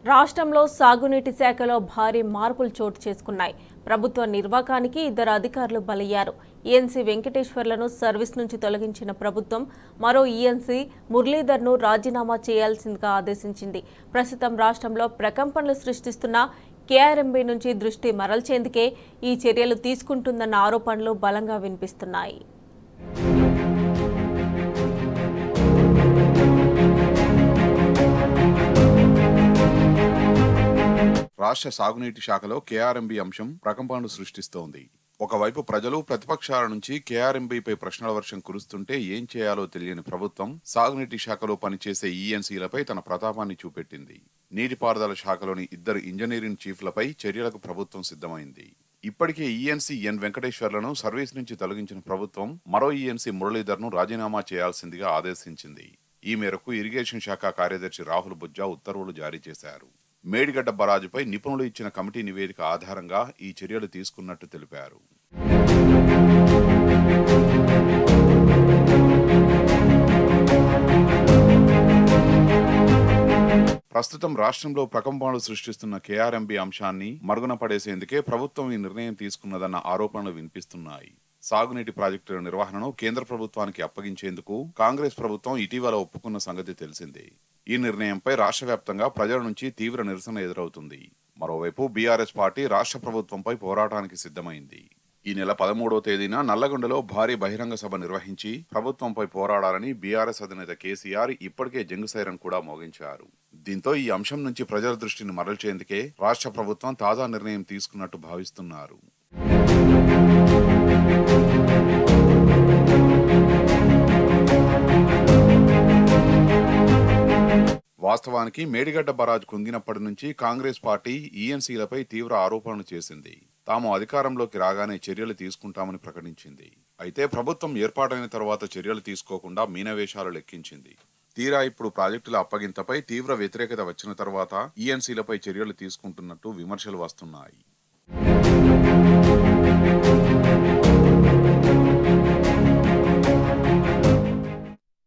రాష్ట్రంలో సాగునీటి శాఖలో భారీ మార్పులు చోటు చేసుకున్నాయి. ప్రభుత్వ నిర్వాకానికి ఇద్దరు అధికారులు బలయ్యారు. ఈఎన్సీ వెంకటేశ్వర్లను సర్వీస్ నుంచి తొలగించిన ప్రభుత్వం మరో ఈఎన్సీ మురళీధర్ను రాజీనామా చేయాల్సిందిగా ఆదేశించింది. ప్రస్తుతం రాష్ట్రంలో ప్రకంపనలు సృష్టిస్తున్న కేఆర్ఎంబీ నుంచి దృష్టి మరల్చేందుకే ఈ చర్యలు తీసుకుంటుందన్న ఆరోపణలు బలంగా వినిపిస్తున్నాయి. రాష్ట్ర సాగునీటి శాఖలో కేఆర్ఎంబీ అంశం ప్రకంపనలు సృష్టిస్తోంది. ఒకవైపు ప్రజలు ప్రతిపక్షాల నుంచి కేఆర్ఎంబీపై ప్రశ్నల వర్షం కురుస్తుంటే ఏం చేయాలో తెలియని ప్రభుత్వం సాగునీటి శాఖలో పనిచేసే ఈఎన్సీలపై తన ప్రతాపాన్ని చూపెట్టింది. నీటిపారుదల శాఖలోని ఇద్దరు ఇంజనీరింగ్ చీఫ్లపై చర్యలకు ప్రభుత్వం సిద్ధమైంది. ఇప్పటికే ఈఎన్సీ ఎన్ వెంకటేశ్వర్లను సర్వీస్ నుంచి తొలగించిన ప్రభుత్వం మరో ఈఎన్సీ మురళీధర్ను రాజీనామా చేయాల్సిందిగా ఆదేశించింది. ఈ మేరకు ఇరిగేషన్ శాఖ కార్యదర్శి రాహుల్ బుజ్జా ఉత్తర్వులు జారీ చేశారు. మేడిగడ్డ బరాజుపై నిపుణులు ఇచ్చిన కమిటీ నివేదిక ఆధారంగా ఈ చర్యలు తీసుకున్నట్టు తెలిపారు. ప్రస్తుతం రాష్ట్రంలో ప్రకంపనలు సృష్టిస్తున్న కేఆర్ఎంబీ అంశాన్ని మరుగున పడేసేందుకే ప్రభుత్వం ఈ నిర్ణయం తీసుకున్నదన్న ఆరోపణలు వినిపిస్తున్నాయి. సాగునీటి ప్రాజెక్టుల నిర్వహణను కేంద్ర ప్రభుత్వానికి అప్పగించేందుకు కాంగ్రెస్ ప్రభుత్వం ఇటీవల ఒప్పుకున్న సంగతి తెలిసిందే. ఈ నిర్ణయంపై రాష్ట్ర వ్యాప్తంగా ప్రజల నుంచి తీవ్ర నిరసన ఎదురవుతుంది. మరోవైపు బీఆర్ఎస్ పార్టీ రాష్ట్ర ప్రభుత్వంపై పోరాటానికి సిద్ధమైంది. ఈ నెల 13వ తేదీన నల్లగొండలో భారీ బహిరంగ సభ నిర్వహించి ప్రభుత్వంపై పోరాడాలని బీఆర్ఎస్ అధినేత కేసీఆర్ ఇప్పటికే జంగు సైరన్ కూడా మోగించారు. దీంతో ఈ అంశం నుంచి ప్రజల దృష్టిని మరల్చేందుకే రాష్ట్ర ప్రభుత్వం తాజా నిర్ణయం తీసుకున్నట్టు భావిస్తున్నారు. వాస్తవానికి మేడిగడ్డ బరాజ్ కుంగినప్పటి నుంచి కాంగ్రెస్ పార్టీ ఈఎన్సీలపై తీవ్ర ఆరోపణలు చేసింది. తాము అధికారంలోకి రాగానే చర్యలు తీసుకుంటామని ప్రకటించింది. అయితే ప్రభుత్వం ఏర్పాటైన తర్వాత చర్యలు తీసుకోకుండా మీనవేషాలు లెక్కించింది. తీరా ఇప్పుడు ప్రాజెక్టుల అప్పగింతపై తీవ్ర వ్యతిరేకత వచ్చిన తర్వాత ఈఎన్సీలపై చర్యలు తీసుకుంటున్నట్టు విమర్శలు వస్తున్నాయి.